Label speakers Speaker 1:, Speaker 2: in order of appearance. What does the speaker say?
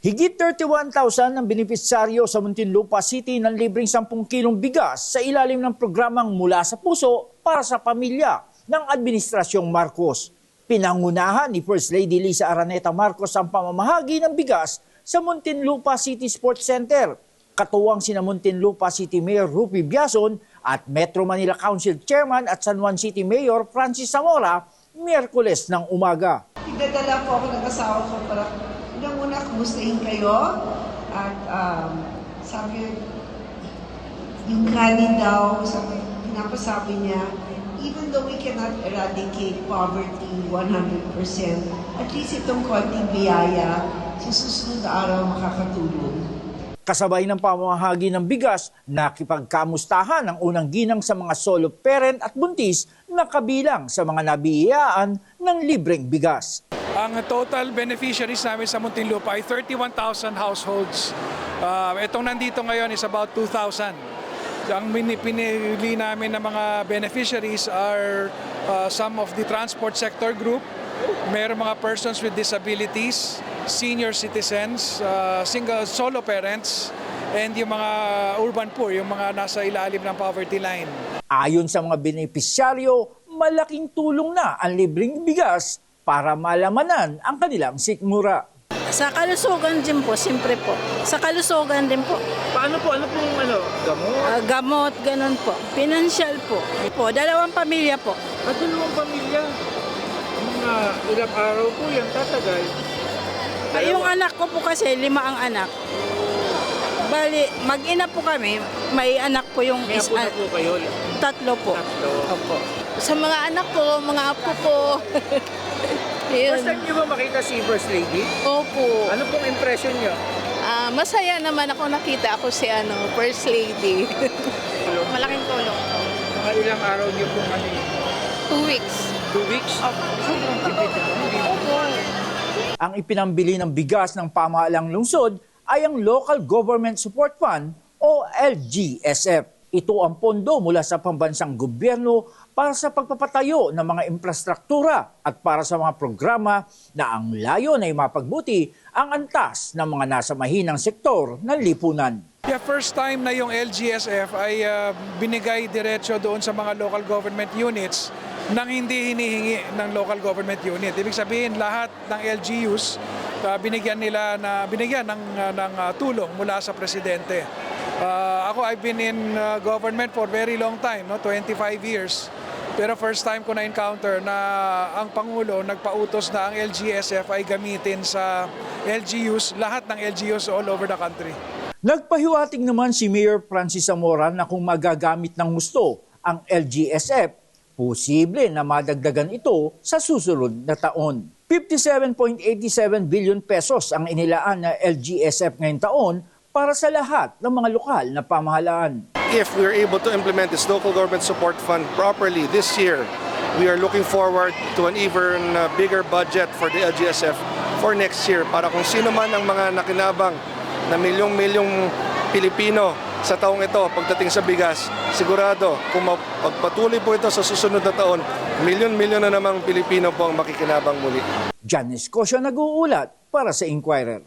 Speaker 1: Higit 31,000 ang benepisyaryo sa Muntinlupa City ng libreng 10 kilong bigas sa ilalim ng programang Mula sa Puso para sa Pamilya ng Administrasyong Marcos. Pinangunahan ni First Lady Lisa Araneta Marcos ang pamamahagi ng bigas sa Muntinlupa City Sports Center. Katuwang sina Muntinlupa City Mayor Rupi Biazon at Metro Manila Council Chairman at San Juan City Mayor Francis Zamora, Miyerkules ng umaga.
Speaker 2: Nagdadala po ako ng asawa ko para unang-una kumustahin kayo at sabi yung kanin daw, pinapasabi niya, even though we cannot eradicate poverty 100%, at least itong konting biyaya sa susunod na araw makakatulong.
Speaker 1: Kasabay ng pamamahagi ng bigas, nakipagkamustahan ang unang ginang sa mga solo parent at buntis na kabilang sa mga nabiyayaan ng libreng bigas.
Speaker 3: Ang total beneficiaries namin sa Muntinlupa ay 31,000 households. Itong nandito ngayon is about 2,000. Ang pinili namin ng mga beneficiaries are some of the transport sector group, mayroong mga persons with disabilities, senior citizens, single solo parents, and yung mga urban poor, yung mga nasa ilalim ng poverty line.
Speaker 1: Ayon sa mga benepisyaryo, malaking tulong na ang libreng bigas para malamanan ang kanilang sikmura.
Speaker 4: Sa kalusugan din po, siyempre po. Sa kalusugan din po.
Speaker 1: Paano po? Ano pong gamot?
Speaker 4: Gamot, ganun po. Financial po. 2 pamilya po.
Speaker 1: At 2 pamilya? Mga ilang araw po yan tatagal?
Speaker 4: Yung anak ko po kasi, 5 ang anak. Bali, mag-ina po kami, may anak po yung
Speaker 1: May apo na po kayo?
Speaker 4: 3 po.
Speaker 1: 3?
Speaker 4: Opo. Sa mga anak ko, mga apo ko.
Speaker 1: First time niyo ba makita si First Lady?
Speaker 4: Opo.
Speaker 1: Ano pong impression niyo?
Speaker 4: Masaya naman ako nakita ako si First Lady. Malaking tulong.
Speaker 1: Mga ilang araw niyo pong
Speaker 4: 2 weeks.
Speaker 1: 2 weeks?
Speaker 4: Opo.
Speaker 1: Ang ipinambili ng bigas ng pamahalang lungsod ay ang Local Government Support Fund o LGSF. Ito ang pondo mula sa pambansang gobyerno para sa pagpapatayo ng mga infrastruktura at para sa mga programa na ang layon ay mapagbuti ang antas ng mga nasa mahinang sektor ng lipunan.
Speaker 3: Yeah, first time na yung LGSF ay binigay diretso doon sa mga local government units nang hindi hinihingi ng local government unit. Ibig sabihin lahat ng LGUs binigyan ng tulong mula sa presidente. Ako, I've been in government for very long time, 25 years. Pero first time ko na-encounter na ang Pangulo nagpautos na ang LGSF ay gamitin sa LGUs, lahat ng LGUs all over the country.
Speaker 1: Nagpahiwatig naman si Mayor Francis Zamora na kung magagamit ng gusto ang LGSF, posible na madagdagan ito sa susunod na taon. 57.87 billion pesos ang inilaan na LGSF ngayong taon para sa lahat ng mga lokal na pamahalaan.
Speaker 5: If we're able to implement this local government support fund properly this year, we are looking forward to an even bigger budget for the LGSF for next year para kung sino man ang mga nakinabang na milyong-milyong Pilipino sa taong ito pagdating sa bigas, sigurado kung pagpatuloy po ito sa susunod na taon, milyon-milyon na namang Pilipino po ang makikinabang muli.
Speaker 1: Jan Escocia nag-uulat para sa Inquirer.